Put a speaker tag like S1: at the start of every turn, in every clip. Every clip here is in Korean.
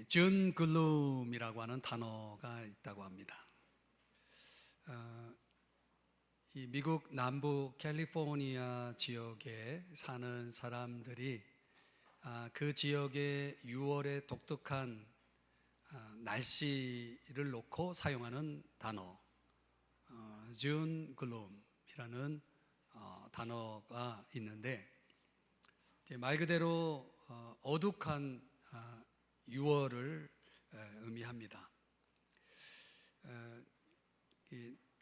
S1: 존 글룸이라고 하는 단어가 있다고 합니다. 이 미국 남부 캘리포니아 지역에 사는 사람들이 그 지역의 6월의 독특한 날씨를 놓고 사용하는 단어, 존 글룸이라는 단어가 있는데, 말 그대로 어둑한 6월을 의미합니다.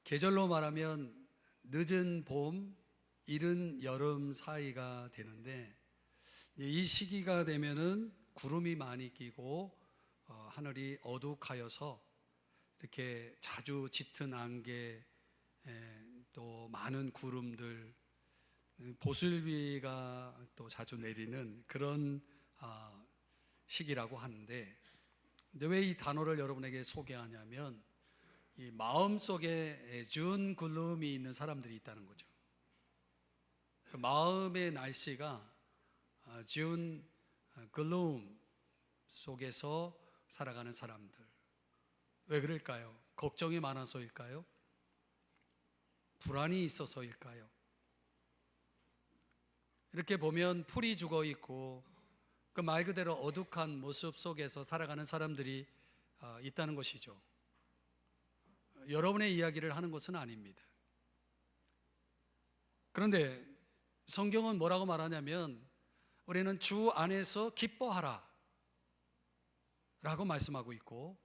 S1: 계절로 말하면 늦은 봄, 이른 여름 사이가 되는데, 이 시기가 되면은 구름이 많이 끼고 하늘이 어둑하여서 이렇게 자주 짙은 안개, 또 많은 구름들, 보슬비가 또 자주 내리는 그런 시기라고 하는데, 근데 왜 이 단어를 여러분에게 소개하냐면, 이 마음속에 존 글룸이 있는 사람들이 있다는 거죠. 그 마음의 날씨가 존 글룸 속에서 살아가는 사람들. 왜 그럴까요? 걱정이 많아서일까요? 불안이 있어서일까요? 이렇게 보면 풀이 죽어 있고 그 말 그대로 어둑한 모습 속에서 살아가는 사람들이 있다는 것이죠. 여러분의 이야기를 하는 것은 아닙니다. 그런데 성경은 뭐라고 말하냐면, 우리는 주 안에서 기뻐하라 라고 말씀하고 있고,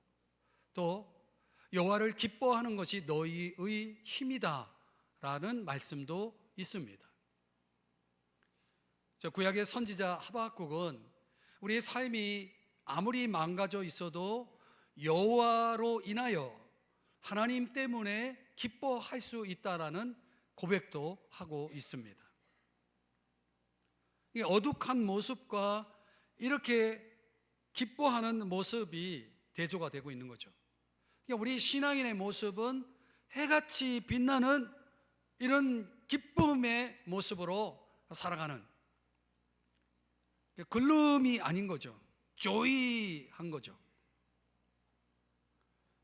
S1: 또 여호와를 기뻐하는 것이 너희의 힘이다 라는 말씀도 있습니다. 구약의 선지자 하박국은 우리의 삶이 아무리 망가져 있어도 여호와로 인하여, 하나님 때문에 기뻐할 수 있다라는 고백도 하고 있습니다. 이 어둑한 모습과 이렇게 기뻐하는 모습이 대조가 되고 있는 거죠. 우리 신앙인의 모습은 해같이 빛나는 이런 기쁨의 모습으로 살아가는, 글룸이 아닌 거죠. 조이한 거죠.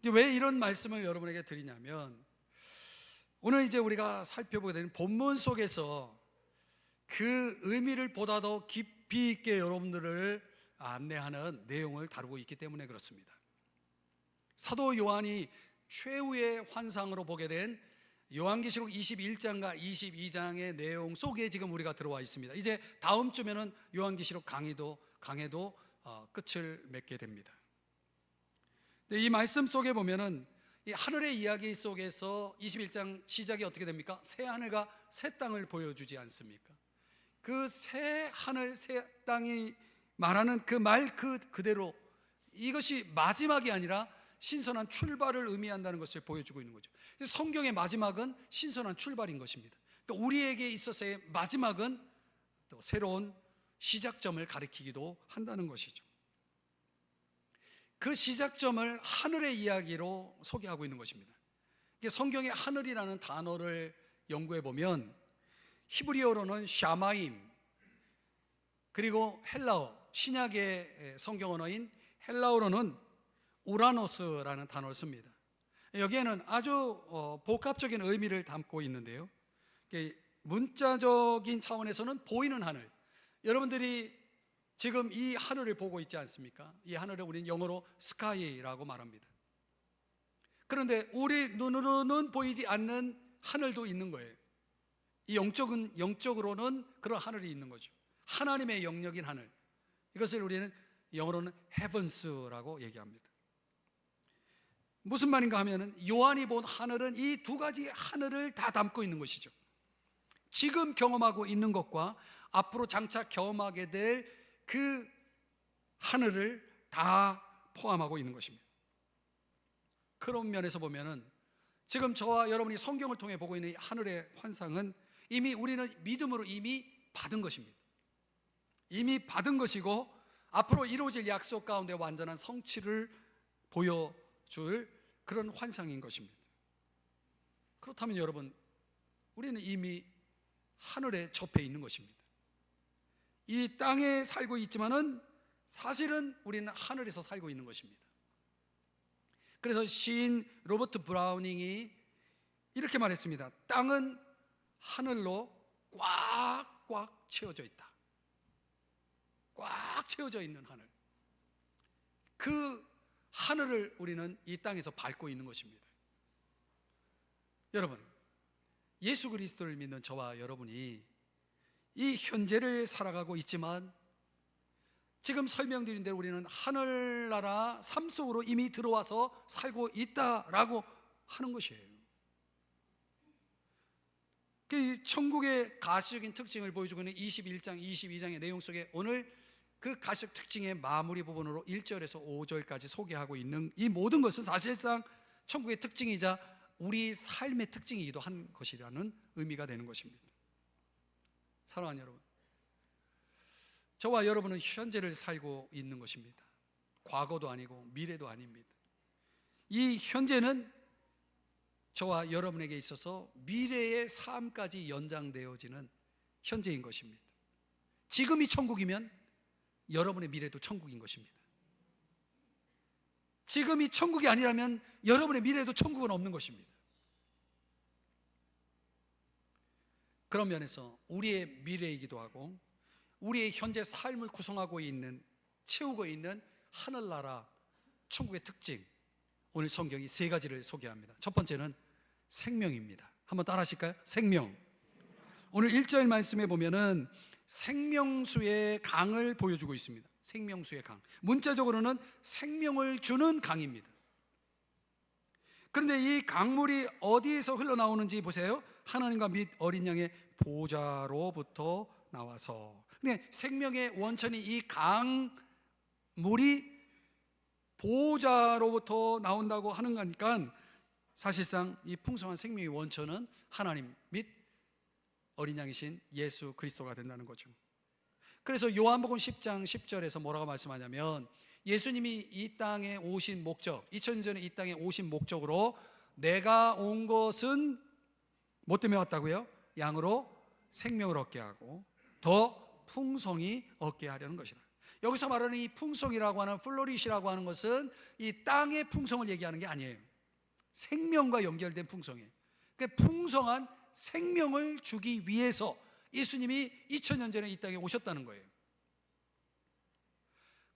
S1: 왜 이런 말씀을 여러분에게 드리냐면, 오늘 이제 우리가 살펴보게 되는 본문 속에서 그 의미를 보다 더 깊이 있게 여러분들을 안내하는 내용을 다루고 있기 때문에 그렇습니다. 사도 요한이 최후의 환상으로 보게 된 요한계시록 21장과 22장의 내용 속에 지금 우리가 들어와 있습니다. 이제 다음 주면은 요한계시록 강해도 끝을 맺게 됩니다. 이 말씀 속에 보면은 이 하늘의 이야기 속에서 21장 시작이 어떻게 됩니까? 새 하늘과 새 땅을 보여주지 않습니까? 그 새 하늘 새 땅이 말하는 그 말 그대로 이것이 마지막이 아니라 신선한 출발을 의미한다는 것을 보여주고 있는 거죠. 성경의 마지막은 신선한 출발인 것입니다. 그러니까 우리에게 있어서의 마지막은 또 새로운 시작점을 가리키기도 한다는 것이죠. 그 시작점을 하늘의 이야기로 소개하고 있는 것입니다. 성경의 하늘이라는 단어를 연구해 보면 히브리어로는 샤마임, 그리고 헬라어, 신약의 성경 언어인 헬라어로는 우라노스라는 단어를 씁니다. 여기에는 아주 복합적인 의미를 담고 있는데요, 문자적인 차원에서는 보이는 하늘, 여러분들이 지금 이 하늘을 보고 있지 않습니까? 이 하늘을 우리는 영어로 스카이라고 말합니다. 그런데 우리 눈으로는 보이지 않는 하늘도 있는 거예요. 이 영적으로는 그런 하늘이 있는 거죠. 하나님의 영역인 하늘, 이것을 우리는 영어로는 heavens라고 얘기합니다. 무슨 말인가 하면은 요한이 본 하늘은 이 두 가지 하늘을 다 담고 있는 것이죠. 지금 경험하고 있는 것과 앞으로 장차 경험하게 될 그 하늘을 다 포함하고 있는 것입니다. 그런 면에서 보면은 지금 저와 여러분이 성경을 통해 보고 있는 이 하늘의 환상은 이미 우리는 믿음으로 이미 받은 것입니다. 이미 받은 것이고 앞으로 이루어질 약속 가운데 완전한 성취를 보여줄 그런 환상인 것입니다. 그렇다면 여러분, 우리는 이미 하늘에 접해 있는 것입니다. 이 땅에 살고 있지만은 사실은 우리는 하늘에서 살고 있는 것입니다. 그래서 시인 로버트 브라우닝이 이렇게 말했습니다. 땅은 하늘로 꽉꽉 채워져 있다. 꽉 채워져 있는 하늘. 그 하늘을 우리는 이 땅에서 밟고 있는 것입니다. 여러분, 예수 그리스도를 믿는 저와 여러분이 이 현재를 살아가고 있지만 지금 설명드린 대로 우리는 하늘나라 삶 속으로 이미 들어와서 살고 있다라고 하는 것이에요. 그 천국의 가시적인 특징을 보여주고 있는 21장, 22장의 내용 속에 오늘 그 가시적 특징의 마무리 부분으로 1절에서 5절까지 소개하고 있는 이 모든 것은 사실상 천국의 특징이자 우리 삶의 특징이기도 한 것이라는 의미가 되는 것입니다. 사랑하는 여러분, 저와 여러분은 현재를 살고 있는 것입니다. 과거도 아니고 미래도 아닙니다. 이 현재는 저와 여러분에게 있어서 미래의 삶까지 연장되어지는 현재인 것입니다. 지금이 천국이면 여러분의 미래도 천국인 것입니다. 지금이 천국이 아니라면 여러분의 미래도 천국은 없는 것입니다. 그런 면에서 우리의 미래이기도 하고 우리의 현재 삶을 구성하고 있는, 채우고 있는 하늘나라 천국의 특징, 오늘 성경이 세 가지를 소개합니다. 첫 번째는 생명입니다. 한번 따라 하실까요? 생명. 오늘 1절 말씀에 보면은 생명수의 강을 보여주고 있습니다. 생명수의 강, 문자적으로는 생명을 주는 강입니다. 그런데 이 강물이 어디에서 흘러나오는지 보세요. 하나님과 및 어린 양의 보좌로부터 나와서. 근데 생명의 원천이 이 강물이 보좌로부터 나온다고 하는 거니까 사실상 이 풍성한 생명의 원천은 하나님 및 어린 양이신 예수 그리스도가 된다는 거죠. 그래서 요한복음 10장 10절에서 뭐라고 말씀하냐면 예수님이 이 땅에 오신 목적, 2000년 전에 이 땅에 오신 목적으로 내가 온 것은 뭐 때문에 왔다고요? 양으로 생명을 얻게 하고 더 풍성히 얻게 하려는 것이라. 여기서 말하는 이 풍성이라고 하는 플로리시라고 하는 것은 이 땅의 풍성을 얘기하는 게 아니에요. 생명과 연결된 풍성이에요. 그러니까 풍성한 생명을 주기 위해서 예수님이 2000년 전에 이 땅에 오셨다는 거예요.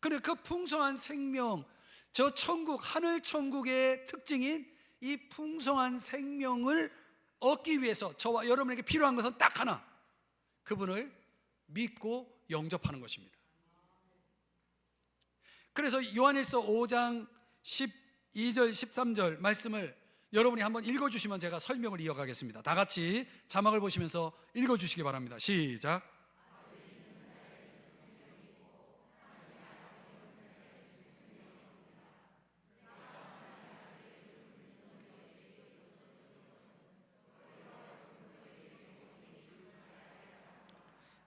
S1: 그런데 그 풍성한 생명, 저 천국, 하늘 천국의 특징인 이 풍성한 생명을 얻기 위해서 저와 여러분에게 필요한 것은 딱 하나, 그분을 믿고 영접하는 것입니다. 그래서 요한일서 5장 12절 13절 말씀을 여러분이 한번 읽어주시면 제가 설명을 이어가겠습니다. 다 같이 자막을 보시면서 읽어주시기 바랍니다. 시작.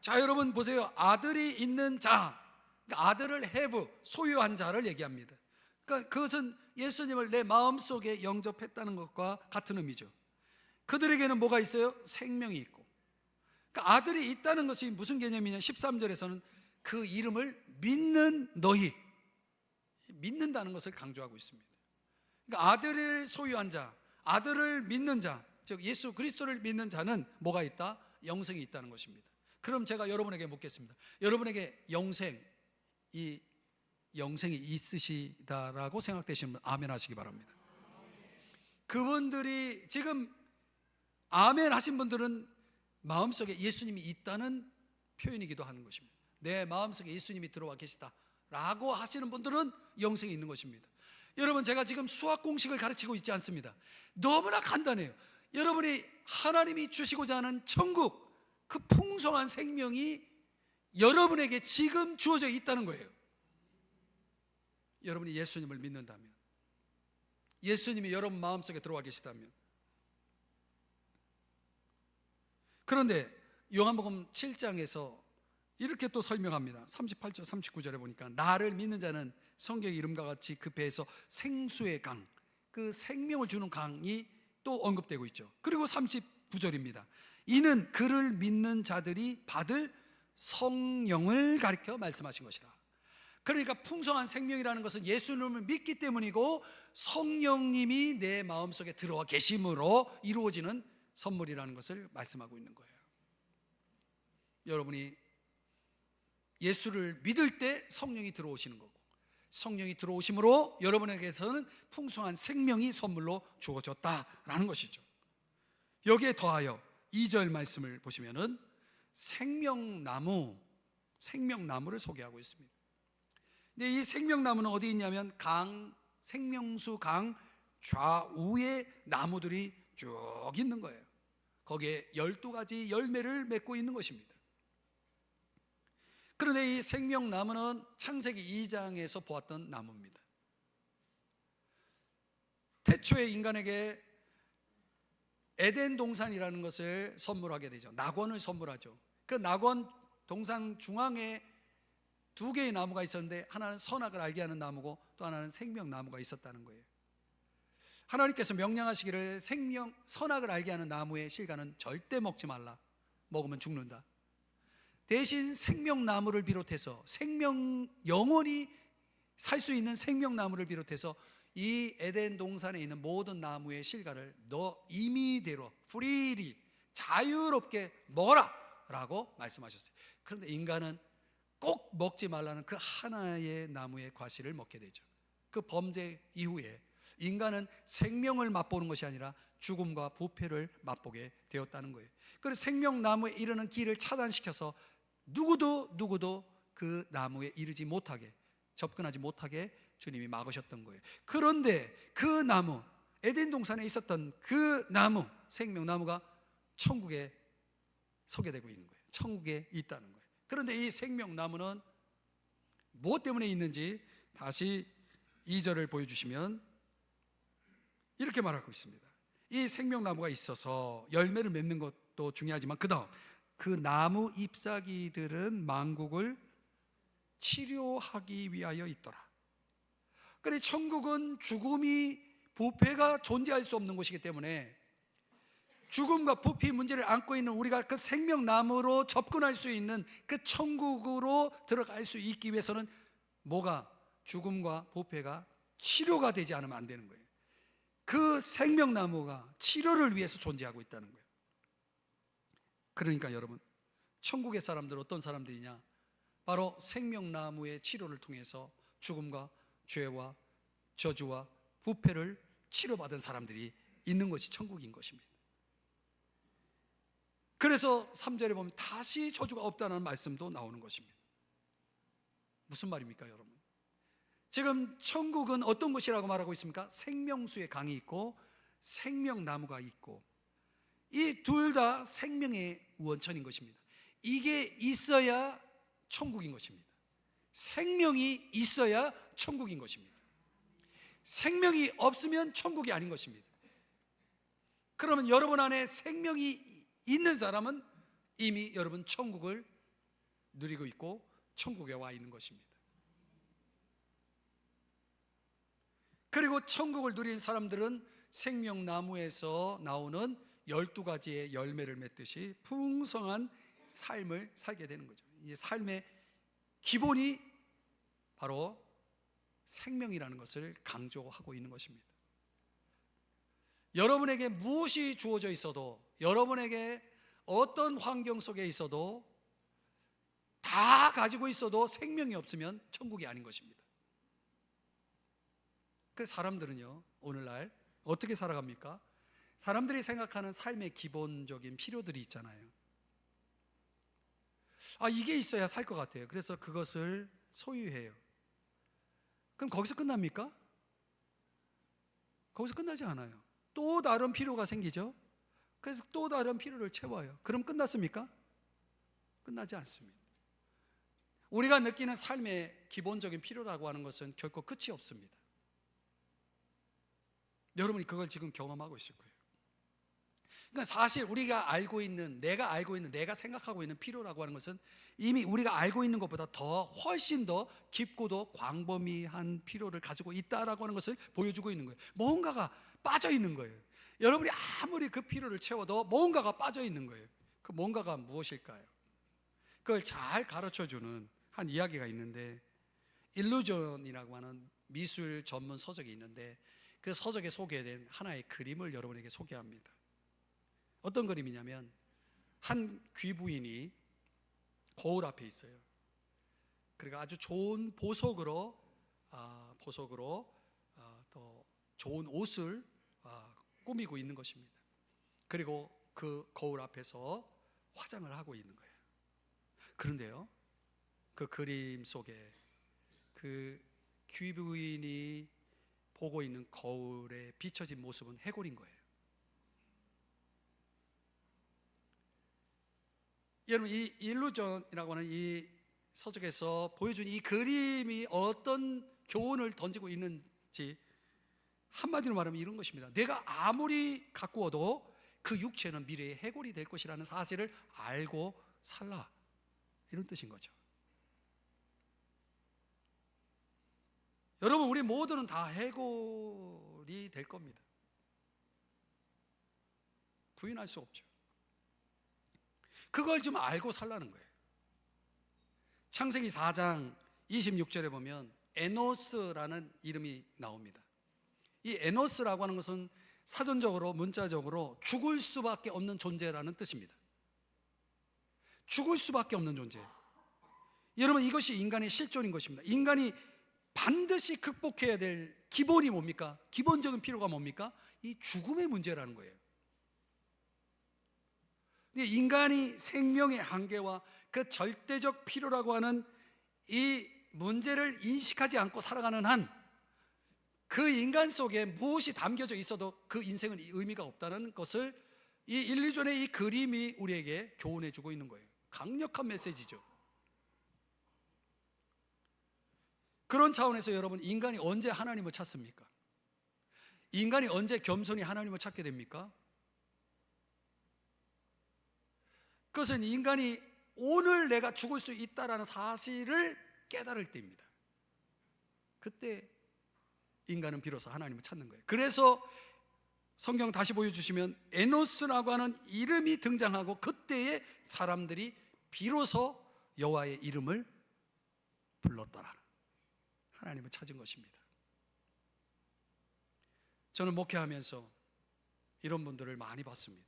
S1: 자, 여러분 보세요. 아들이 있는 자, 아들을 have, 소유한 자를 얘기합니다. 그러니까 그것은 예수님을 내 마음속에 영접했다는 것과 같은 의미죠. 그들에게는 뭐가 있어요? 생명이 있고. 그러니까 아들이 있다는 것이 무슨 개념이냐? 13절에서는 그 이름을 믿는 너희, 믿는다는 것을 강조하고 있습니다. 그러니까 아들을 소유한 자, 아들을 믿는 자, 즉 예수 그리스도를 믿는 자는 뭐가 있다? 영생이 있다는 것입니다. 그럼 제가 여러분에게 묻겠습니다. 여러분에게 이 영생이 있으시다라고 생각되시면 아멘 하시기 바랍니다. 그분들이 지금 아멘 하신 분들은 마음속에 예수님이 있다는 표현이기도 하는 것입니다. 내 마음속에 예수님이 들어와 계시다라고 하시는 분들은 영생이 있는 것입니다. 여러분, 제가 지금 수학 공식을 가르치고 있지 않습니다. 너무나 간단해요. 여러분이 하나님이 주시고자 하는 천국, 그 풍성한 생명이 여러분에게 지금 주어져 있다는 거예요. 여러분이 예수님을 믿는다면, 예수님이 여러분 마음속에 들어와 계시다면. 그런데 요한복음 7장에서 이렇게 또 설명합니다. 38절 39절에 보니까 나를 믿는 자는 성경의 이름과 같이 그 배에서 생수의 강, 그 생명을 주는 강이 또 언급되고 있죠. 그리고 39절입니다. 이는 그를 믿는 자들이 받을 성령을 가리켜 말씀하신 것이라. 그러니까 풍성한 생명이라는 것은 예수님을 믿기 때문이고 성령님이 내 마음속에 들어와 계심으로 이루어지는 선물이라는 것을 말씀하고 있는 거예요. 여러분이 예수를 믿을 때 성령이 들어오시는 거고, 성령이 들어오심으로 여러분에게서는 풍성한 생명이 선물로 주어졌다라는 것이죠. 여기에 더하여 2절 말씀을 보시면은 생명나무를 소개하고 있습니다. 근데 이 생명나무는 어디 있냐면 생명수 강 좌우에 나무들이 쭉 있는 거예요. 거기에 12가지 열매를 맺고 있는 것입니다. 그런데 이 생명나무는 창세기 2장에서 보았던 나무입니다. 태초에 인간에게 에덴 동산이라는 것을 선물하게 되죠. 낙원을 선물하죠. 그 낙원 동산 중앙에 2개의 나무가 있었는데 하나는 선악을 알게 하는 나무고 또 하나는 생명나무가 있었다는 거예요. 하나님께서 명령하시기를 선악을 알게 하는 나무의 실과는 절대 먹지 말라. 먹으면 죽는다. 대신 생명나무를 비롯해서 영원히 살 수 있는 생명나무를 비롯해서 이 에덴 동산에 있는 모든 나무의 실과를 너 임의대로 프리리 자유롭게 먹어라 라고 말씀하셨어요. 그런데 인간은 꼭 먹지 말라는 그 하나의 나무의 과실을 먹게 되죠. 그 범죄 이후에 인간은 생명을 맛보는 것이 아니라 죽음과 부패를 맛보게 되었다는 거예요. 그래서 생명나무에 이르는 길을 차단시켜서 누구도 그 나무에 이르지 못하게, 접근하지 못하게 주님이 막으셨던 거예요. 그런데 그 나무, 에덴 동산에 있었던 그 나무, 생명나무가 천국에 소개되고 있는 거예요. 천국에 있다는 거예요. 그런데 이 생명나무는 무엇 때문에 있는지 다시 2절을 보여주시면 이렇게 말하고 있습니다. 이 생명나무가 있어서 열매를 맺는 것도 중요하지만 그 다음 그 나무 잎사귀들은 만국을 치료하기 위하여 있더라. 그래, 천국은 죽음이 부패가 존재할 수 없는 곳이기 때문에 죽음과 부패 문제를 안고 있는 우리가 그 생명나무로 접근할 수 있는 그 천국으로 들어갈 수 있기 위해서는 죽음과 부패가 치료가 되지 않으면 안 되는 거예요. 그 생명나무가 치료를 위해서 존재하고 있다는 거예요. 그러니까 여러분, 천국의 사람들 어떤 사람들이냐? 바로 생명나무의 치료를 통해서 죽음과 죄와 저주와 부패를 치료받은 사람들이 있는 것이 천국인 것입니다. 그래서 3절에 보면 다시 저주가 없다는 말씀도 나오는 것입니다. 무슨 말입니까, 여러분? 지금 천국은 어떤 곳이라고 말하고 있습니까? 생명수의 강이 있고 생명나무가 있고 이 둘 다 생명의 원천인 것입니다. 이게 있어야 천국인 것입니다. 생명이 있어야 천국인 것입니다. 생명이 없으면 천국이 아닌 것입니다. 그러면 여러분 안에 생명이 있는 사람은 이미 여러분 천국을 누리고 있고 천국에 와 있는 것입니다. 그리고 천국을 누린 사람들은 생명나무에서 나오는 12가지의 열매를 맺듯이 풍성한 삶을 살게 되는 거죠. 이 삶의 기본이 바로 생명이라는 것을 강조하고 있는 것입니다. 여러분에게 무엇이 주어져 있어도, 여러분에게 어떤 환경 속에 있어도, 다 가지고 있어도 생명이 없으면 천국이 아닌 것입니다. 그 사람들은요, 오늘날 어떻게 살아갑니까? 사람들이 생각하는 삶의 기본적인 필요들이 있잖아요. 이게 있어야 살 것 같아요. 그래서 그것을 소유해요. 그럼 거기서 끝납니까? 거기서 끝나지 않아요. 또 다른 필요가 생기죠. 그래서 또 다른 필요를 채워요. 그럼 끝났습니까? 끝나지 않습니다. 우리가 느끼는 삶의 기본적인 필요라고 하는 것은 결코 끝이 없습니다. 여러분이 그걸 지금 경험하고 있을 거예요. 그러니까 사실 우리가 알고 있는, 내가 생각하고 있는 필요라고 하는 것은 이미 우리가 알고 있는 것보다 훨씬 더 깊고도 광범위한 필요를 가지고 있다라고 하는 것을 보여주고 있는 거예요. 뭔가가 빠져 있는 거예요. 여러분이 아무리 그 필요를 채워도 뭔가가 빠져 있는 거예요. 그 뭔가가 무엇일까요? 그걸 잘 가르쳐주는 한 이야기가 있는데, 일루전이라고 하는 미술 전문 서적이 있는데 그 서적에 소개된 하나의 그림을 여러분에게 소개합니다. 어떤 그림이냐면 한 귀부인이 거울 앞에 있어요. 그러니까 아주 좋은 보석으로 또 좋은 옷을 꾸미고 있는 것입니다. 그리고 그 거울 앞에서 화장을 하고 있는 거예요. 그런데요, 그 그림 속에 그 귀부인이 보고 있는 거울에 비춰진 모습은 해골인 거예요. 여러분, 이 일루전이라고 하는 이 서적에서 보여준 이 그림이 어떤 교훈을 던지고 있는지 한마디로 말하면 이런 것입니다. 내가 아무리 가꾸어도 그 육체는 미래의 해골이 될 것이라는 사실을 알고 살라, 이런 뜻인 거죠. 여러분, 우리 모두는 다 해골이 될 겁니다. 부인할 수 없죠. 그걸 좀 알고 살라는 거예요. 창세기 4장 26절에 보면 에노스라는 이름이 나옵니다. 이 에노스라고 하는 것은 사전적으로, 문자적으로 죽을 수밖에 없는 존재라는 뜻입니다. 죽을 수밖에 없는 존재. 여러분, 이것이 인간의 실존인 것입니다. 인간이 반드시 극복해야 될 기본이 뭡니까? 기본적인 필요가 뭡니까? 이 죽음의 문제라는 거예요. 인간이 생명의 한계와 그 절대적 필요라고 하는 이 문제를 인식하지 않고 살아가는 한 그 인간 속에 무엇이 담겨져 있어도 그 인생은 의미가 없다는 것을 이 일루전의 이 그림이 우리에게 교훈해 주고 있는 거예요. 강력한 메시지죠. 그런 차원에서 여러분, 인간이 언제 하나님을 찾습니까? 인간이 언제 겸손히 하나님을 찾게 됩니까? 그것은 인간이 오늘 내가 죽을 수 있다라는 사실을 깨달을 때입니다. 그때 인간은 비로소 하나님을 찾는 거예요. 그래서 성경 다시 보여주시면 에노스라고 하는 이름이 등장하고 그때에 사람들이 비로소 여호와의 이름을 불렀더라. 하나님을 찾은 것입니다. 저는 목회하면서 이런 분들을 많이 봤습니다.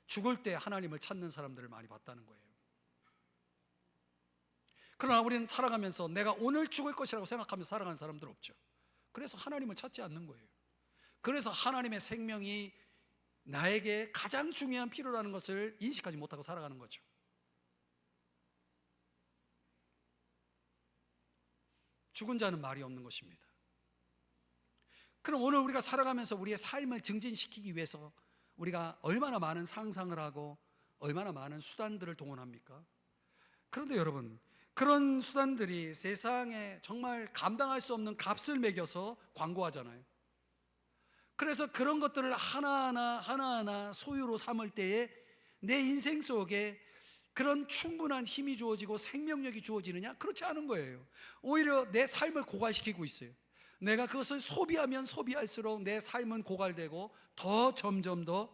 S1: 죽을 때 하나님을 찾는 사람들을 많이 봤다는 거예요. 그러나 우리는 살아가면서 내가 오늘 죽을 것이라고 생각하면서 살아가는 사람들 없죠. 그래서 하나님을 찾지 않는 거예요. 그래서 하나님의 생명이 나에게 가장 중요한 필요라는 것을 인식하지 못하고 살아가는 거죠. 죽은 자는 말이 없는 것입니다. 그럼 오늘 우리가 살아가면서 우리의 삶을 증진시키기 위해서 우리가 얼마나 많은 상상을 하고 얼마나 많은 수단들을 동원합니까? 그런데 여러분, 그런 수단들이 세상에 정말 감당할 수 없는 값을 매겨서 광고하잖아요. 그래서 그런 것들을 하나하나 소유로 삼을 때에 내 인생 속에 그런 충분한 힘이 주어지고 생명력이 주어지느냐? 그렇지 않은 거예요. 오히려 내 삶을 고갈시키고 있어요. 내가 그것을 소비하면 소비할수록 내 삶은 고갈되고 더 점점 더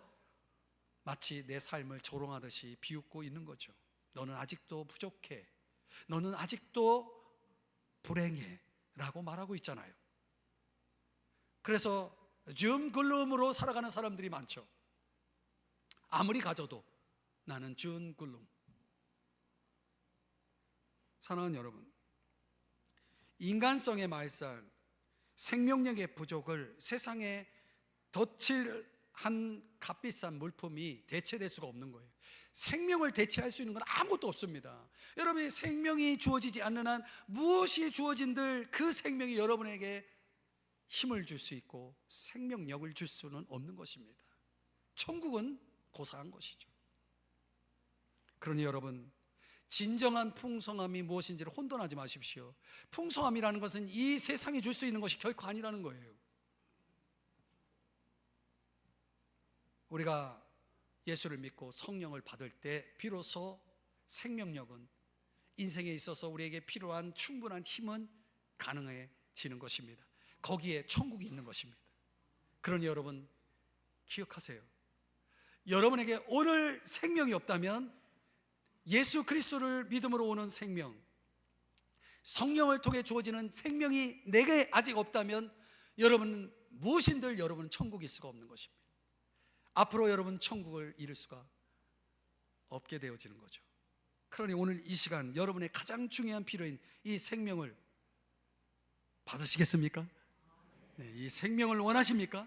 S1: 마치 내 삶을 조롱하듯이 비웃고 있는 거죠. 너는 아직도 부족해, 너는 아직도 불행해 라고 말하고 있잖아요. 그래서 줌 글룸으로 살아가는 사람들이 많죠. 아무리 가져도 나는 준 글룸. 사랑하는 여러분, 인간성의 말살, 생명력의 부족을 세상에 덧칠한 값비싼 물품이 대체될 수가 없는 거예요. 생명을 대체할 수 있는 건 아무것도 없습니다. 여러분의 생명이 주어지지 않는 한 무엇이 주어진들 그 생명이 여러분에게 힘을 줄 수 있고 생명력을 줄 수는 없는 것입니다. 천국은 고사한 것이죠. 그러니 여러분, 진정한 풍성함이 무엇인지를 혼돈하지 마십시오. 풍성함이라는 것은 이 세상이 줄 수 있는 것이 결코 아니라는 거예요. 우리가 예수를 믿고 성령을 받을 때 비로소 생명력은, 인생에 있어서 우리에게 필요한 충분한 힘은 가능해지는 것입니다. 거기에 천국이 있는 것입니다. 그러니 여러분, 기억하세요. 여러분에게 오늘 생명이 없다면 예수 그리스도를 믿음으로 오는 생명, 성령을 통해 주어지는 생명이 내게 아직 없다면 여러분은 무엇인들 여러분은 천국에 있을 수가 없는 것입니다. 앞으로 여러분 천국을 이룰 수가 없게 되어지는 거죠. 그러니 오늘 이 시간 여러분의 가장 중요한 필요인 이 생명을 받으시겠습니까? 네, 이 생명을 원하십니까?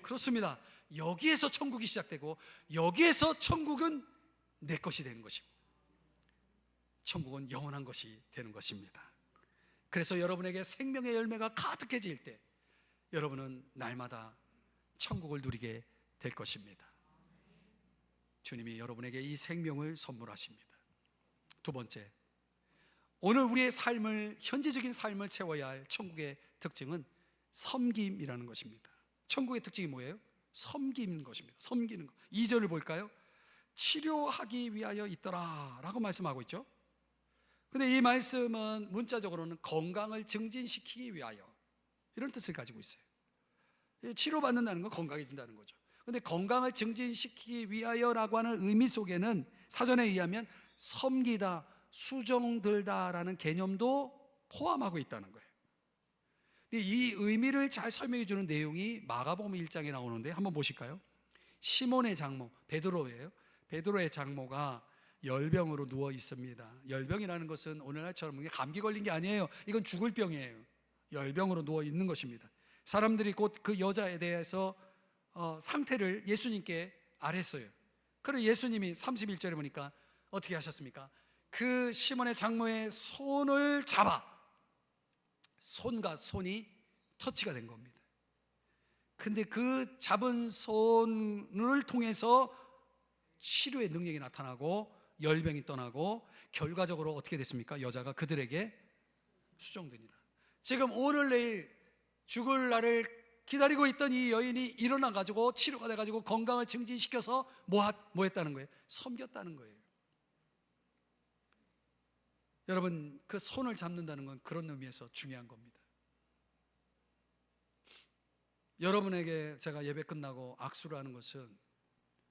S1: 그렇습니다. 여기에서 천국이 시작되고 여기에서 천국은 내 것이 되는 것이고 천국은 영원한 것이 되는 것입니다. 그래서 여러분에게 생명의 열매가 가득해질 때 여러분은 날마다 천국을 누리게 될 것입니다. 주님이 여러분에게 이 생명을 선물하십니다. 두 번째, 오늘 우리의 삶을, 현재적인 삶을 채워야 할 천국의 특징은 섬김이라는 것입니다. 천국의 특징이 뭐예요? 섬기는 것입니다. 섬기는 것. 2절을 볼까요? 치료하기 위하여 있더라 라고 말씀하고 있죠. 근데 이 말씀은 문자적으로는 건강을 증진시키기 위하여 이런 뜻을 가지고 있어요. 치료받는다는 건 건강해진다는 거죠. 근데 건강을 증진시키기 위하여라고 하는 의미 속에는 사전에 의하면 섬기다, 수종들다라는 개념도 포함하고 있다는 거예요. 이 의미를 잘 설명해 주는 내용이 마가복음 1장에 나오는데 한번 보실까요? 시몬의 장모, 베드로예요. 베드로의 장모가 열병으로 누워 있습니다. 열병이라는 것은 오늘날처럼 감기 걸린 게 아니에요. 이건 죽을 병이에요. 열병으로 누워 있는 것입니다. 사람들이 곧 그 여자에 대해서 상태를 예수님께 아뢰었어요. 그래서 예수님이 31절에 보니까 어떻게 하셨습니까? 그 시몬의 장모의 손을 잡아 손과 손이 터치가 된 겁니다. 근데 그 잡은 손을 통해서 치료의 능력이 나타나고 열병이 떠나고 결과적으로 어떻게 됐습니까? 여자가 그들에게 수종됩니다. 지금 오늘 내일 죽을 날을 기다리고 있던 이 여인이 일어나 가지고 치료가 돼 가지고 건강을 증진시켜서 뭐 했다는 거예요? 섬겼다는 거예요. 여러분, 그 손을 잡는다는 건 그런 의미에서 중요한 겁니다. 여러분에게 제가 예배 끝나고 악수를 하는 것은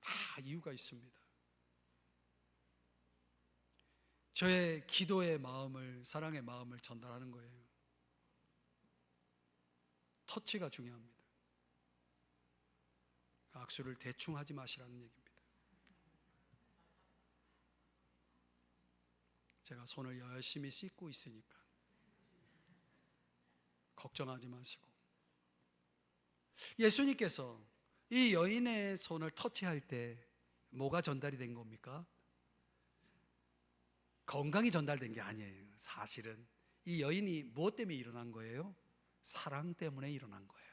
S1: 다 이유가 있습니다. 저의 기도의 마음을, 사랑의 마음을 전달하는 거예요. 터치가 중요합니다. 악수를 대충 하지 마시라는 얘기입니다. 제가 손을 열심히 씻고 있으니까 걱정하지 마시고, 예수님께서 이 여인의 손을 터치할 때 뭐가 전달이 된 겁니까? 건강이 전달된 게 아니에요. 사실은 이 여인이 무엇 때문에 일어난 거예요? 사랑 때문에 일어난 거예요.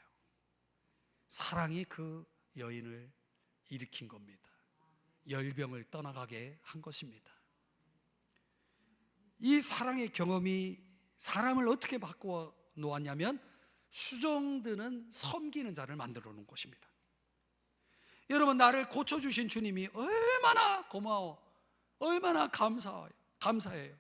S1: 사랑이 그 여인을 일으킨 겁니다. 열병을 떠나가게 한 것입니다. 이 사랑의 경험이 사람을 어떻게 바꾸어 놓았냐면 수종드는 섬기는 자를 만들어 놓은 것입니다. 여러분, 나를 고쳐주신 주님이 얼마나 고마워, 얼마나 감사해요.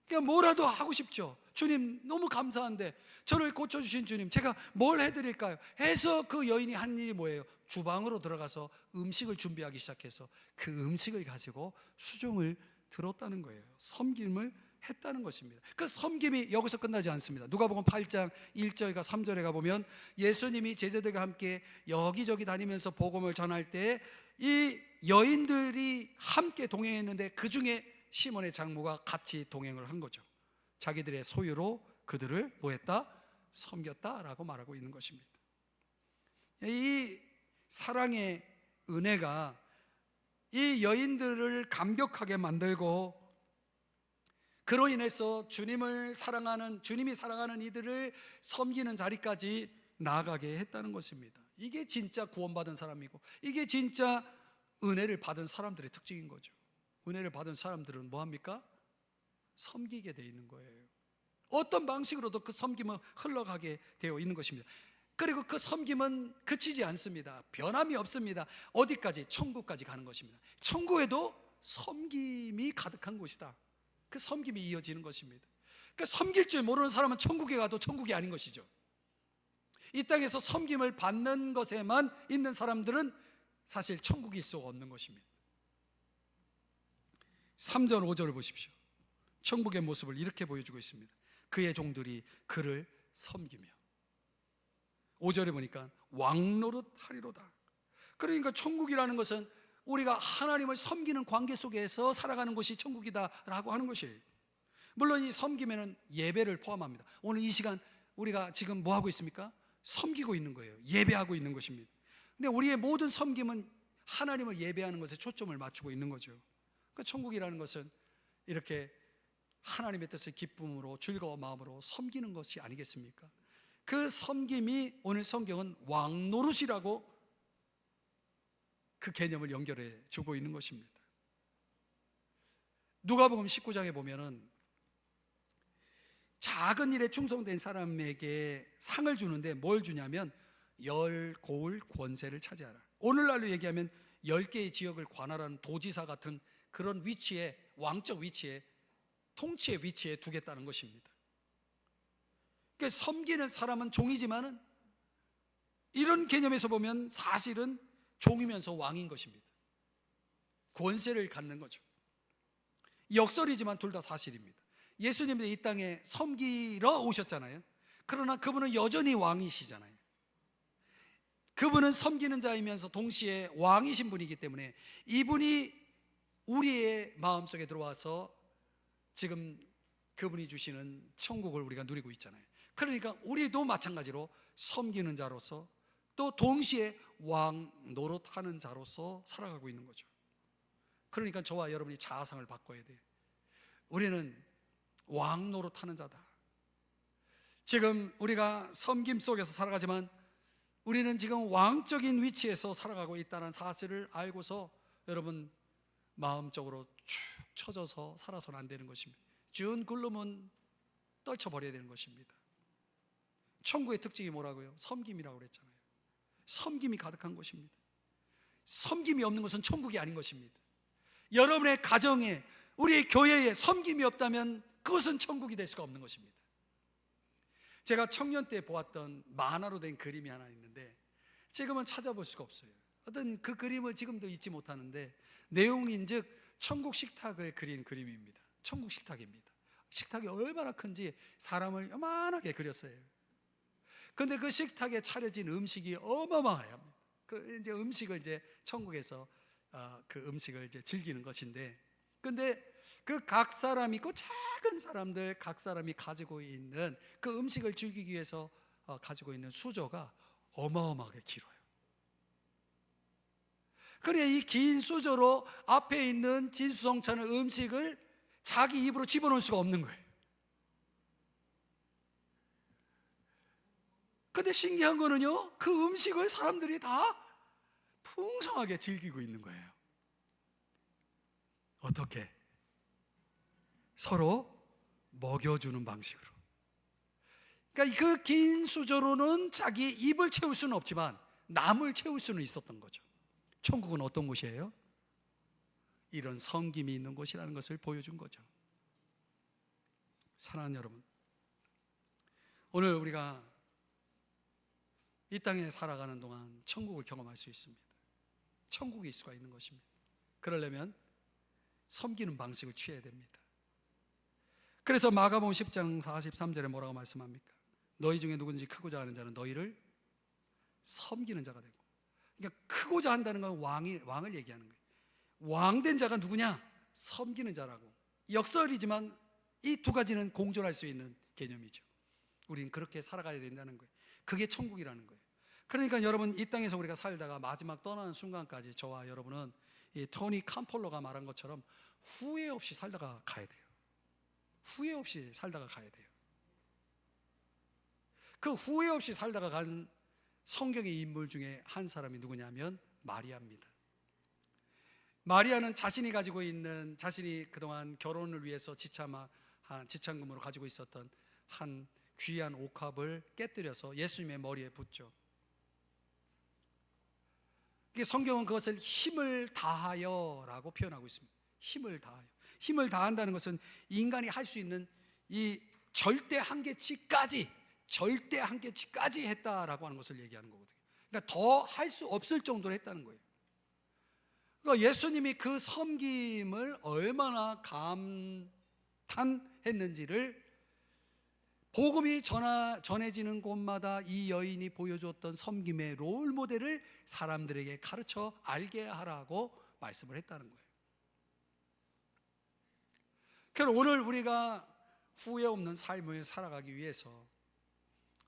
S1: 그러니까 뭐라도 하고 싶죠. 주님 너무 감사한데 저를 고쳐주신 주님, 제가 뭘 해드릴까요? 해서 그 여인이 한 일이 뭐예요? 주방으로 들어가서 음식을 준비하기 시작해서 그 음식을 가지고 수종을 들었다는 거예요. 섬김을 했다는 것입니다. 그 섬김이 여기서 끝나지 않습니다. 누가복음 8장 1절과 3절에 가보면 예수님이 제자들과 함께 여기저기 다니면서 복음을 전할 때 이 여인들이 함께 동행했는데 그 중에 시몬의 장모가 같이 동행을 한 거죠. 자기들의 소유로 그들을 뭐했다? 섬겼다라고 말하고 있는 것입니다. 이 사랑의 은혜가 이 여인들을 감격하게 만들고 그로 인해서 주님이 사랑하는 이들을 섬기는 자리까지 나아가게 했다는 것입니다. 이게 진짜 구원받은 사람이고 이게 진짜 은혜를 받은 사람들의 특징인 거죠. 은혜를 받은 사람들은 뭐합니까? 섬기게 되어 있는 거예요. 어떤 방식으로도 그 섬김은 흘러가게 되어 있는 것입니다. 그리고 그 섬김은 그치지 않습니다. 변함이 없습니다. 어디까지? 천국까지 가는 것입니다. 천국에도 섬김이 가득한 곳이다. 그 섬김이 이어지는 것입니다. 그러니까 섬길 줄 모르는 사람은 천국에 가도 천국이 아닌 것이죠. 이 땅에서 섬김을 받는 것에만 있는 사람들은 사실 천국이 있을 수 없는 것입니다. 3절 5절을 보십시오. 천국의 모습을 이렇게 보여주고 있습니다. 그의 종들이 그를 섬기며. 5절에 보니까 왕노릇 하리로다. 그러니까 천국이라는 것은 우리가 하나님을 섬기는 관계 속에서 살아가는 것이 천국이다라고 하는 것이에요. 물론 이 섬김에는 예배를 포함합니다. 오늘 이 시간 우리가 지금 뭐 하고 있습니까? 섬기고 있는 거예요. 예배하고 있는 것입니다. 근데 우리의 모든 섬김은 하나님을 예배하는 것에 초점을 맞추고 있는 거죠. 그러니까 천국이라는 것은 이렇게 하나님의 뜻을 기쁨으로 즐거운 마음으로 섬기는 것이 아니겠습니까? 그 섬김이 오늘 성경은 왕노릇이라고 그 개념을 연결해 주고 있는 것입니다. 누가복음 19장에 보면은 작은 일에 충성된 사람에게 상을 주는데 뭘 주냐면 열고울 권세를 차지하라. 오늘날로 얘기하면 10개의 지역을 관할하는 도지사 같은 그런 위치에, 왕적 위치에, 통치의 위치에 두겠다는 것입니다. 그러니까 섬기는 사람은 종이지만은 이런 개념에서 보면 사실은 종이면서 왕인 것입니다. 권세를 갖는 거죠. 역설이지만 둘 다 사실입니다. 예수님도 이 땅에 섬기러 오셨잖아요. 그러나 그분은 여전히 왕이시잖아요. 그분은 섬기는 자이면서 동시에 왕이신 분이기 때문에 이분이 우리의 마음속에 들어와서 지금 그분이 주시는 천국을 우리가 누리고 있잖아요. 그러니까 우리도 마찬가지로 섬기는 자로서 또 동시에 왕 노릇하는 자로서 살아가고 있는 거죠. 그러니까 저와 여러분이 자아상을 바꿔야 돼요. 우리는 왕 노릇하는 자다. 지금 우리가 섬김 속에서 살아가지만 우리는 지금 왕적인 위치에서 살아가고 있다는 사실을 알고서 여러분 마음적으로 축 처져서 살아서는 안 되는 것입니다. 준 굴름은 떨쳐버려야 되는 것입니다. 천국의 특징이 뭐라고요? 섬김이라고 그랬잖아요. 섬김이 가득한 것입니다. 섬김이 없는 것은 천국이 아닌 것입니다. 여러분의 가정에, 우리의 교회에 섬김이 없다면 그것은 천국이 될 수가 없는 것입니다. 제가 청년 때 보았던 만화로 된 그림이 하나 있는데 지금은 찾아볼 수가 없어요. 어떤 그 그림을 지금도 잊지 못하는데 내용인즉 천국 식탁을 그린 그림입니다. 천국 식탁입니다. 식탁이 얼마나 큰지 사람을 요만하게 그렸어요. 근데 그 식탁에 차려진 음식이 어마어마해요. 그 이제 음식을 이제 천국에서 그 음식을 이제 즐기는 것인데, 근데 그 각 사람이, 그 작은 사람들 각 사람이 가지고 있는 그 음식을 즐기기 위해서 가지고 있는 수저가 어마어마하게 길어요. 그래 이 긴 수저로 앞에 있는 진수성찬의 음식을 자기 입으로 집어넣을 수가 없는 거예요. 근데 신기한 거는요, 그 음식을 사람들이 다 풍성하게 즐기고 있는 거예요. 어떻게? 서로 먹여주는 방식으로. 그러니까 그 긴 수저로는 자기 입을 채울 수는 없지만 남을 채울 수는 있었던 거죠. 천국은 어떤 곳이에요? 이런 섬김이 있는 곳이라는 것을 보여준 거죠. 사랑하는 여러분, 오늘 우리가 이 땅에 살아가는 동안 천국을 경험할 수 있습니다. 천국이 있을 수가 있는 것입니다. 그러려면 섬기는 방식을 취해야 됩니다. 그래서 마가복음 10장 43절에 뭐라고 말씀합니까? 너희 중에 누구든지 크고자 하는 자는 너희를 섬기는 자가 되고. 그러니까 크고자 한다는 건 왕을 얘기하는 거예요. 왕된 자가 누구냐? 섬기는 자라고. 역설이지만 이 두 가지는 공존할 수 있는 개념이죠. 우리는 그렇게 살아가야 된다는 거예요. 그게 천국이라는 거예요. 그러니까 여러분, 이 땅에서 우리가 살다가 마지막 떠나는 순간까지 저와 여러분은 이 토니 캄폴러가 말한 것처럼 후회 없이 살다가 가야 돼요. 후회 없이 살다가 가야 돼요. 그 후회 없이 살다가 간 성경의 인물 중에 한 사람이 누구냐면 마리아입니다. 마리아는 자신이 가지고 있는, 자신이 그동안 결혼을 위해서 지참금으로 가지고 있었던 한 귀한 옥합을 깨뜨려서 예수님의 머리에 붓죠. 성경은 그것을 힘을 다하여라고 표현하고 있습니다. 힘을 다하여. 힘을 다한다는 것은 인간이 할 수 있는 이 절대 한계치까지 했다라고 하는 것을 얘기하는 거거든요. 그러니까 더 할 수 없을 정도로 했다는 거예요. 그러니까 예수님이 그 섬김을 얼마나 나타했는지를 복음이 전해지는 곳마다 이 여인이 보여주었던 섬김의 롤 모델을 사람들에게 가르쳐 알게 하라고 말씀을 했다는 거예요. 그래서 오늘 우리가 후회 없는 삶을 살아가기 위해서,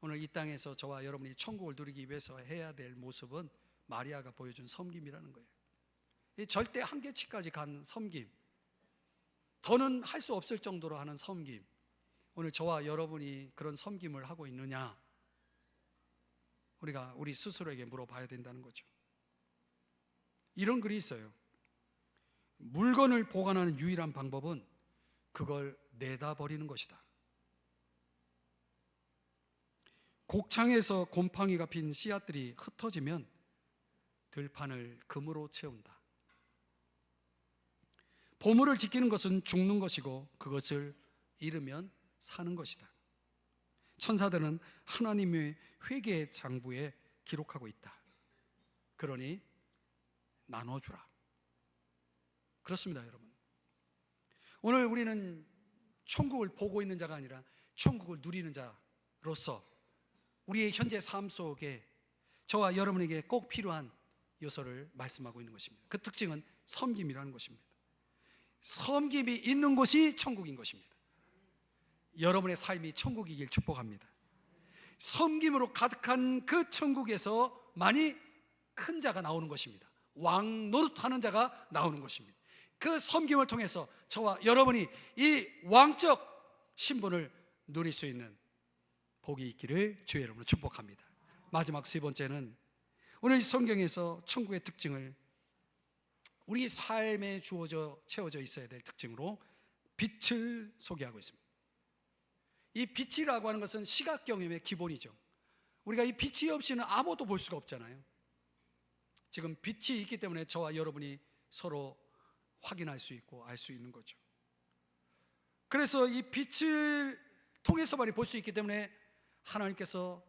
S1: 오늘 이 땅에서 저와 여러분이 천국을 누리기 위해서 해야 될 모습은 마리아가 보여준 섬김이라는 거예요. 이 절대 한계치까지 간 섬김, 더는 할 수 없을 정도로 하는 섬김, 오늘 저와 여러분이 그런 섬김을 하고 있느냐, 우리가 우리 스스로에게 물어봐야 된다는 거죠. 이런 글이 있어요. 물건을 보관하는 유일한 방법은 그걸 내다 버리는 것이다. 곡창에서 곰팡이가 핀 씨앗들이 흩어지면 들판을 금으로 채운다. 보물을 지키는 것은 죽는 것이고 그것을 잃으면 사는 것이다. 천사들은 하나님의 회개의 장부에 기록하고 있다. 그러니 나눠주라. 그렇습니다, 여러분. 오늘 우리는 천국을 보고 있는 자가 아니라 천국을 누리는 자로서 우리의 현재 삶 속에 저와 여러분에게 꼭 필요한 요소를 말씀하고 있는 것입니다. 그 특징은 섬김이라는 것입니다. 섬김이 있는 곳이 천국인 것입니다. 여러분의 삶이 천국이길 축복합니다. 섬김으로 가득한 그 천국에서만이 큰 자가 나오는 것입니다. 왕 노릇하는 자가 나오는 것입니다. 그 섬김을 통해서 저와 여러분이 이 왕적 신분을 누릴 수 있는 복이 있기를 주의 이름으로 축복합니다. 마지막 세 번째는 오늘 성경에서 천국의 특징을 우리 삶에 주어져 채워져 있어야 될 특징으로 빛을 소개하고 있습니다. 이 빛이라고 하는 것은 시각 경험의 기본이죠. 우리가 이 빛이 없이는 아무것도 볼 수가 없잖아요. 지금 빛이 있기 때문에 저와 여러분이 서로 확인할 수 있고 알 수 있는 거죠. 그래서 이 빛을 통해서만 볼 수 있기 때문에 하나님께서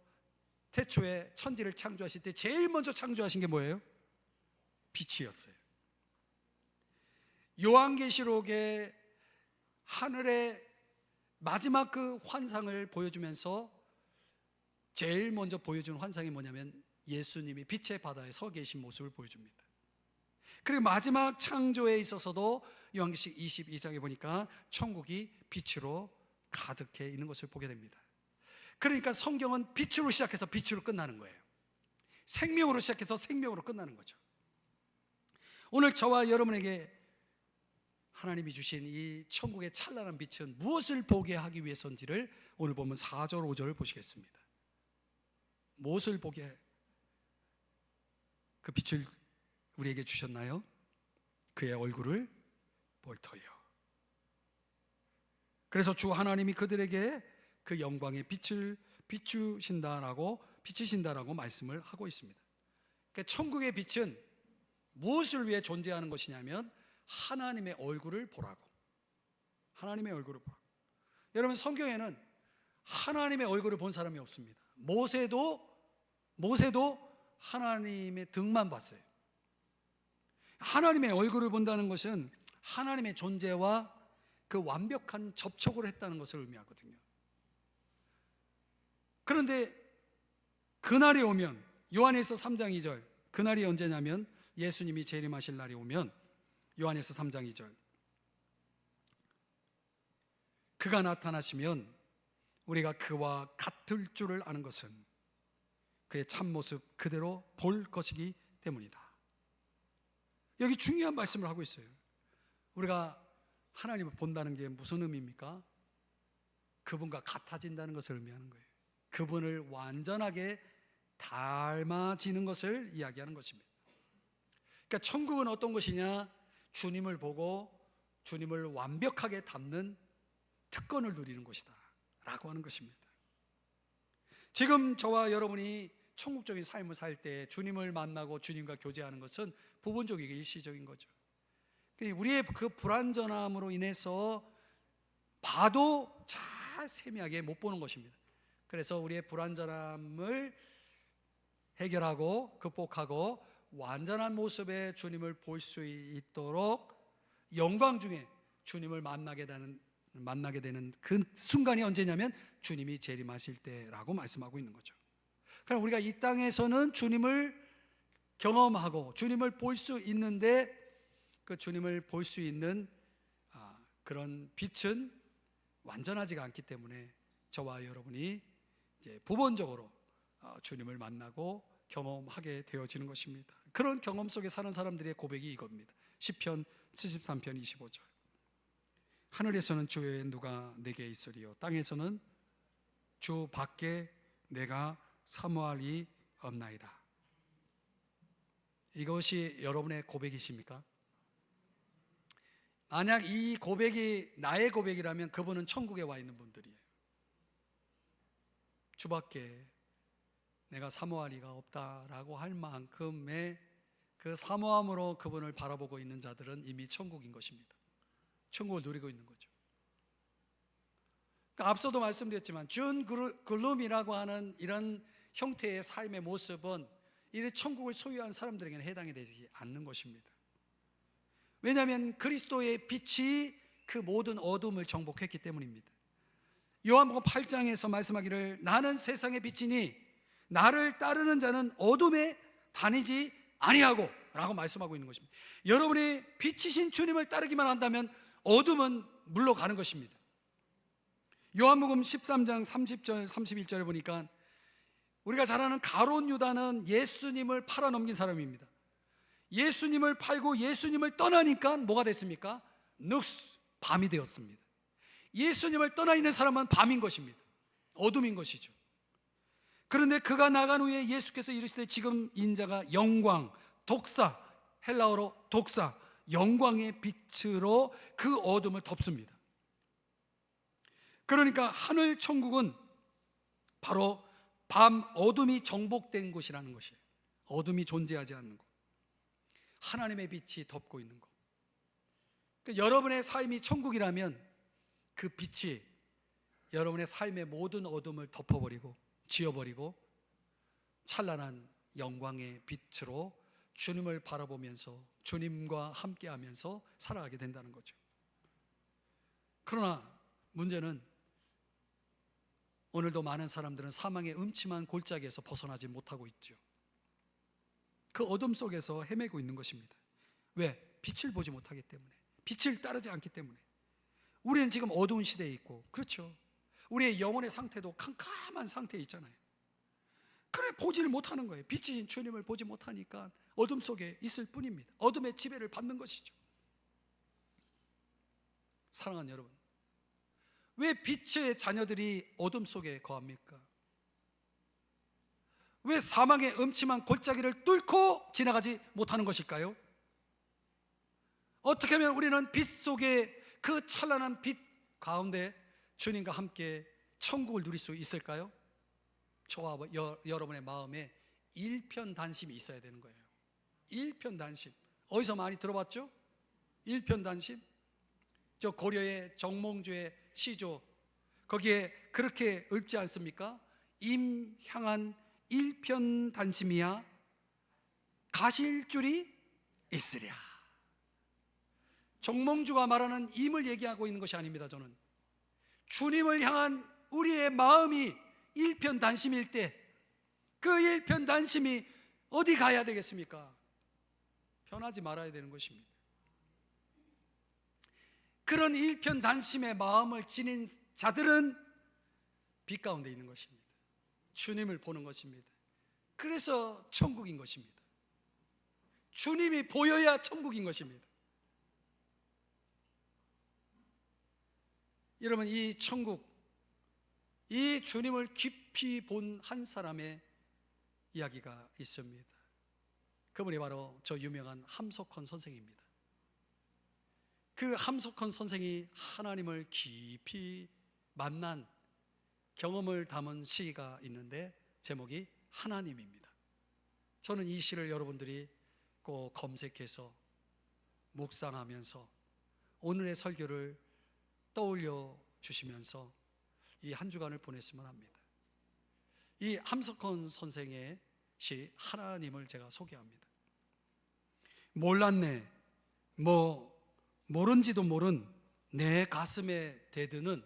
S1: 태초에 천지를 창조하실 때 제일 먼저 창조하신 게 뭐예요? 빛이었어요. 요한계시록에 하늘의 마지막 그 환상을 보여주면서 제일 먼저 보여준 환상이 뭐냐면 예수님이 빛의 바다에 서 계신 모습을 보여줍니다. 그리고 마지막 창조에 있어서도 요한계시록 22장에 보니까 천국이 빛으로 가득해 있는 것을 보게 됩니다. 그러니까 성경은 빛으로 시작해서 빛으로 끝나는 거예요. 생명으로 시작해서 생명으로 끝나는 거죠. 오늘 저와 여러분에게 하나님이 주신 이 천국의 찬란한 빛은 무엇을 보게 하기 위해서인지를 오늘 보면 4절 5절을 보시겠습니다. 무엇을 보게 그 빛을 우리에게 주셨나요? 그의 얼굴을 볼 터요. 그래서 주 하나님이 그들에게 그 영광의 빛을 비추신다라고 말씀을 하고 있습니다. 그러니까 천국의 빛은 무엇을 위해 존재하는 것이냐면 하나님의 얼굴을 보라고. 하나님의 얼굴을 보라고. 여러분, 성경에는 하나님의 얼굴을 본 사람이 없습니다. 모세도 하나님의 등만 봤어요. 하나님의 얼굴을 본다는 것은 하나님의 존재와 그 완벽한 접촉을 했다는 것을 의미하거든요. 그런데 그날이 오면, 요한에서 3장 2절, 그날이 언제냐면 예수님이 재림하실 날이 오면 요한에서 3장 2절, 그가 나타나시면 우리가 그와 같을 줄을 아는 것은 그의 참모습 그대로 볼 것이기 때문이다. 여기 중요한 말씀을 하고 있어요. 우리가 하나님을 본다는 게 무슨 의미입니까? 그분과 같아진다는 것을 의미하는 거예요. 그분을 완전하게 닮아지는 것을 이야기하는 것입니다. 그러니까 천국은 어떤 것이냐? 주님을 보고 주님을 완벽하게 닮는 특권을 누리는 것이다 라고 하는 것입니다. 지금 저와 여러분이 천국적인 삶을 살 때 주님을 만나고 주님과 교제하는 것은 부분적이고 일시적인 거죠. 우리의 그 불완전함으로 인해서 봐도 잘 세미하게 못 보는 것입니다. 그래서 우리의 불완전함을 해결하고 극복하고 완전한 모습의 주님을 볼 수 있도록 영광 중에 주님을 만나게 되는 만나게 되는 그 순간이 언제냐면 주님이 재림하실 때라고 말씀하고 있는 거죠. 그럼 우리가 이 땅에서는 주님을 경험하고 주님을 볼 수 있는데, 그 주님을 볼 수 있는 그런 빛은 완전하지가 않기 때문에 저와 여러분이 이제 부분적으로 주님을 만나고 경험하게 되어지는 것입니다. 그런 경험 속에 사는 사람들의 고백이 이겁니다. 시편 73편 25절. 하늘에서는 주 외에 누가 내게 있으리요, 땅에서는 주 밖에 내가 사모할 이 없나이다. 이것이 여러분의 고백이십니까? 만약 이 고백이 나의 고백이라면 그분은 천국에 와 있는 분들이에요. 주밖에 내가 사모할 이가 없다라고 할 만큼의 그 사모함으로 그분을 바라보고 있는 자들은 이미 천국인 것입니다. 천국을 누리고 있는 거죠. 그러니까 앞서도 말씀드렸지만 준 글룸이라고 하는 이런 형태의 삶의 모습은 이 천국을 소유한 사람들에게는 해당이 되지 않는 것입니다. 왜냐하면 그리스도의 빛이 그 모든 어둠을 정복했기 때문입니다. 요한복음 8장에서 말씀하기를 나는 세상의 빛이니 나를 따르는 자는 어둠에 다니지 아니하고 라고 말씀하고 있는 것입니다. 여러분이 빛이신 주님을 따르기만 한다면 어둠은 물러가는 것입니다. 요한복음 13장 30절 31절에 보니까 우리가 잘 아는 가룟 유다는 예수님을 팔아넘긴 사람입니다. 예수님을 팔고 예수님을 떠나니까 뭐가 됐습니까? 눅스, 밤이 되었습니다. 예수님을 떠나 있는 사람은 밤인 것입니다. 어둠인 것이죠. 그런데 그가 나간 후에 예수께서 이르시되 지금 인자가 영광, 독사, 헬라어로 독사, 영광의 빛으로 그 어둠을 덮습니다. 그러니까 하늘 천국은 바로 밤 어둠이 정복된 곳이라는 것이에요. 어둠이 존재하지 않는 곳, 하나님의 빛이 덮고 있는 곳. 그러니까 여러분의 삶이 천국이라면 그 빛이 여러분의 삶의 모든 어둠을 덮어버리고 지워버리고 찬란한 영광의 빛으로 주님을 바라보면서 주님과 함께하면서 살아가게 된다는 거죠. 그러나 문제는 오늘도 많은 사람들은 사망의 음침한 골짜기에서 벗어나지 못하고 있죠. 그 어둠 속에서 헤매고 있는 것입니다. 왜? 빛을 보지 못하기 때문에, 빛을 따르지 않기 때문에. 우리는 지금 어두운 시대에 있고, 그렇죠, 우리의 영혼의 상태도 캄캄한 상태에 있잖아요. 그래 보지를 못하는 거예요. 빛이신 주님을 보지 못하니까 어둠 속에 있을 뿐입니다. 어둠의 지배를 받는 것이죠. 사랑하는 여러분, 왜 빛의 자녀들이 어둠 속에 거합니까? 왜 사망의 음침한 골짜기를 뚫고 지나가지 못하는 것일까요? 어떻게 하면 우리는 빛 속에 그 찬란한 빛 가운데 주님과 함께 천국을 누릴 수 있을까요? 저와 여러분의 마음에 일편단심이 있어야 되는 거예요. 일편단심. 어디서 많이 들어봤죠? 일편단심. 저 고려의 정몽주의 시조, 거기에 그렇게 읊지 않습니까? 임 향한 일편단심이야 가실 줄이 있으랴. 정몽주가 말하는 임을 얘기하고 있는 것이 아닙니다. 저는 주님을 향한 우리의 마음이 일편단심일 때 그 일편단심이 어디 가야 되겠습니까? 변하지 말아야 되는 것입니다. 그런 일편단심의 마음을 지닌 자들은 빛 가운데 있는 것입니다. 주님을 보는 것입니다. 그래서 천국인 것입니다. 주님이 보여야 천국인 것입니다. 여러분, 이 천국, 이 주님을 깊이 본 한 사람의 이야기가 있습니다. 그분이 바로 저 유명한 함석헌 선생입니다. 그 함석헌 선생이 하나님을 깊이 만난 경험을 담은 시가 있는데 제목이 하나님입니다. 저는 이 시를 여러분들이 꼭 검색해서 묵상하면서 오늘의 설교를 떠올려 주시면서 이 한 주간을 보냈으면 합니다. 이 함석헌 선생의 시 하나님을 제가 소개합니다. 몰랐네, 모른지도 모른 내 가슴에 대드는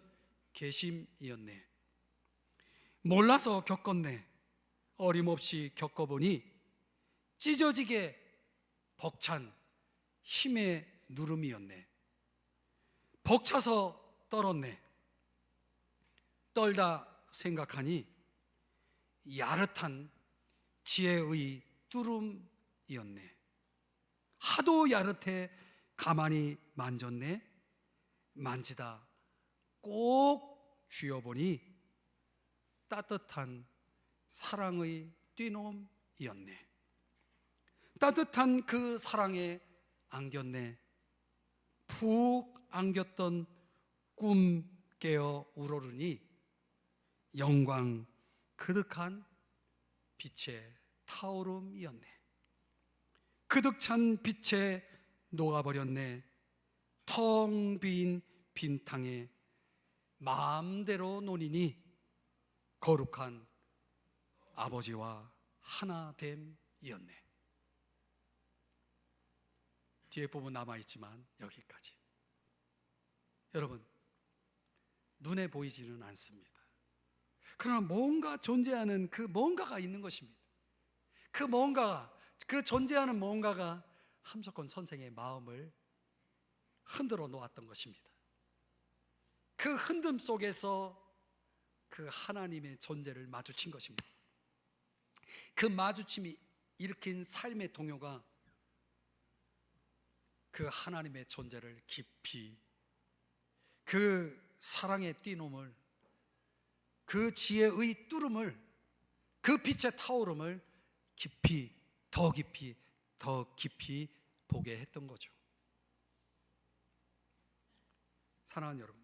S1: 계심이었네. 몰라서 겪었네. 어림없이 겪어보니 찢어지게 벅찬 힘의 누름이었네. 벅차서 떨었네. 떨다 생각하니 야릇한 지혜의 뚜름이었네. 하도 야릇해 가만히 만졌네. 만지다 꼭 쥐어보니 따뜻한 사랑의 뛰놈이었네. 따뜻한 그 사랑에 안겼네. 푹 안겼던 꿈 깨어 우러르니 영광 그득한 빛의 타오름이었네. 그득 찬 빛에 녹아버렸네. 텅 빈 빈탕에 마음대로 노니니 거룩한 아버지와 하나됨이었네. 뒤에 부분 남아있지만 여기까지. 여러분, 눈에 보이지는 않습니다. 그러나 뭔가 존재하는 그 뭔가가 있는 것입니다. 그 뭔가가, 그 존재하는 뭔가가 함석헌 선생의 마음을 흔들어 놓았던 것입니다. 그 흔듦 속에서 그 하나님의 존재를 마주친 것입니다. 그 마주침이 일으킨 삶의 동요가 그 하나님의 존재를 깊이, 그 사랑의 뛰놈을, 그 지혜의 뚜름을, 그 빛의 타오름을 깊이, 더 깊이, 더 깊이 보게 했던 거죠. 사랑하는 여러분,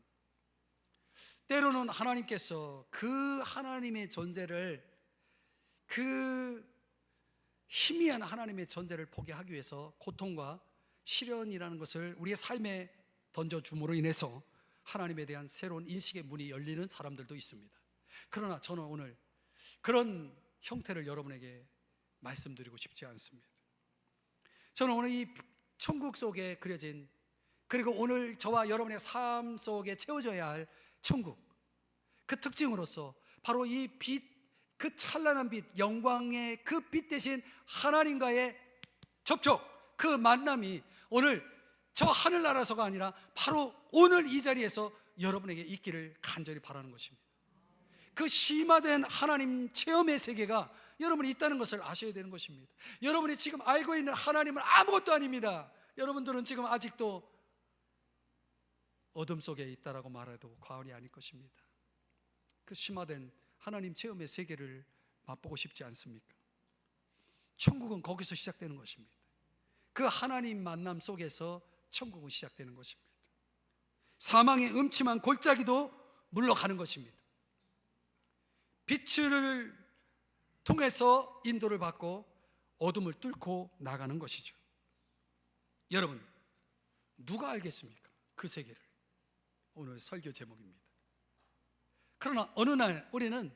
S1: 때로는 하나님께서 그 하나님의 존재를, 그 희미한 하나님의 존재를 보게 하기 위해서 고통과 시련이라는 것을 우리의 삶에 던져줌으로 인해서 하나님에 대한 새로운 인식의 문이 열리는 사람들도 있습니다. 그러나 저는 오늘 그런 형태를 여러분에게 말씀드리고 싶지 않습니다. 저는 오늘 이 천국 속에 그려진, 그리고 오늘 저와 여러분의 삶 속에 채워져야 할 천국, 그 특징으로서 바로 이 빛, 그 찬란한 빛, 영광의 그 빛 대신 하나님과의 접촉, 그 만남이 오늘 저 하늘나라서가 아니라 바로 오늘 이 자리에서 여러분에게 있기를 간절히 바라는 것입니다. 그 심화된 하나님 체험의 세계가 여러분이 있다는 것을 아셔야 되는 것입니다. 여러분이 지금 알고 있는 하나님은 아무것도 아닙니다. 여러분들은 지금 아직도 어둠 속에 있다라고 말해도 과언이 아닐 것입니다. 그 심화된 하나님 체험의 세계를 맛보고 싶지 않습니까? 천국은 거기서 시작되는 것입니다. 그 하나님 만남 속에서 천국은 시작되는 것입니다. 사망의 음침한 골짜기도 물러가는 것입니다. 빛을 통해서 인도를 받고 어둠을 뚫고 나가는 것이죠. 여러분, 누가 알겠습니까? 그 세계를. 오늘 설교 제목입니다. 그러나 어느 날 우리는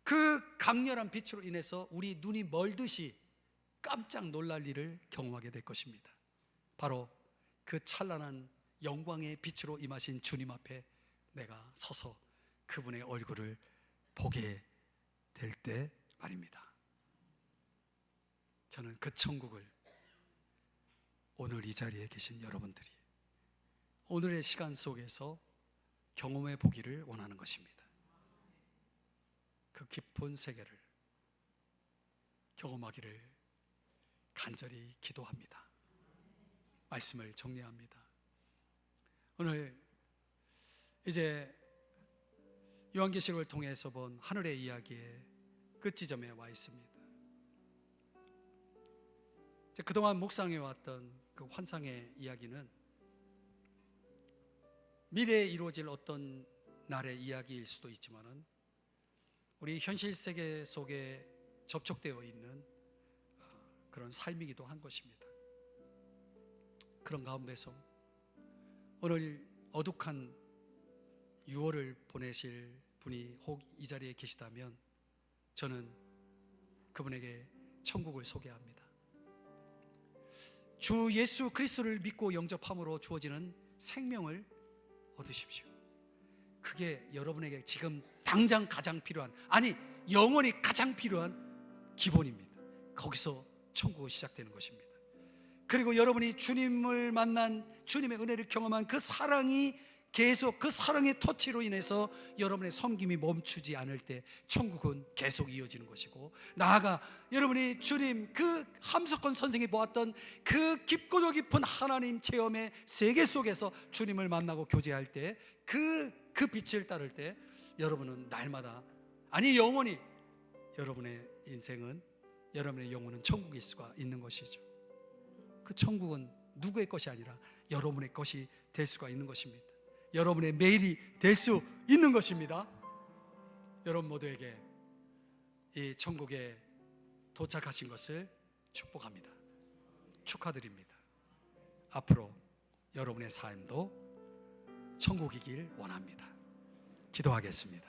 S1: 그 강렬한 빛으로 인해서 우리 눈이 멀듯이 깜짝 놀랄 일을 경험하게 될 것입니다. 바로 그 찬란한 영광의 빛으로 임하신 주님 앞에 내가 서서 그분의 얼굴을 보게 될 때 말입니다. 저는 그 천국을 오늘 이 자리에 계신 여러분들이 오늘의 시간 속에서 경험해 보기를 원하는 것입니다. 그 깊은 세계를 경험하기를 간절히 기도합니다. 말씀을 정리합니다. 오늘 이제 요한계시록을 통해서 본 하늘의 이야기의 끝지점에 와 있습니다. 그동안 묵상해왔던 그 환상의 이야기는 미래에 이루어질 어떤 날의 이야기일 수도 있지만은 우리 현실 세계 속에 접촉되어 있는 그런 삶이기도 한 것입니다. 그런 가운데서 오늘 어둑한 6월을 보내실 분이 혹 이 자리에 계시다면 저는 그분에게 천국을 소개합니다. 주 예수 그리스도를 믿고 영접함으로 주어지는 생명을 얻으십시오. 그게 여러분에게 지금 당장 가장 필요한, 아니 영원히 가장 필요한 기본입니다. 거기서 천국이 시작되는 것입니다. 그리고 여러분이 주님을 만난, 주님의 은혜를 경험한 그 사랑이 계속, 그 사랑의 터치로 인해서 여러분의 섬김이 멈추지 않을 때 천국은 계속 이어지는 것이고, 나아가 여러분이 주님, 그 함석헌 선생이 보았던 그 깊고도 깊은 하나님 체험의 세계 속에서 주님을 만나고 교제할 때, 그 빛을 따를 때 여러분은 날마다, 아니 영원히 여러분의 인생은, 여러분의 영혼은 천국일 수가 있는 것이죠. 그 천국은 누구의 것이 아니라 여러분의 것이 될 수가 있는 것입니다. 여러분의 매일이 될 수 있는 것입니다. 여러분 모두에게 이 천국에 도착하신 것을 축복합니다. 축하드립니다. 앞으로 여러분의 삶도 천국이길 원합니다. 기도하겠습니다.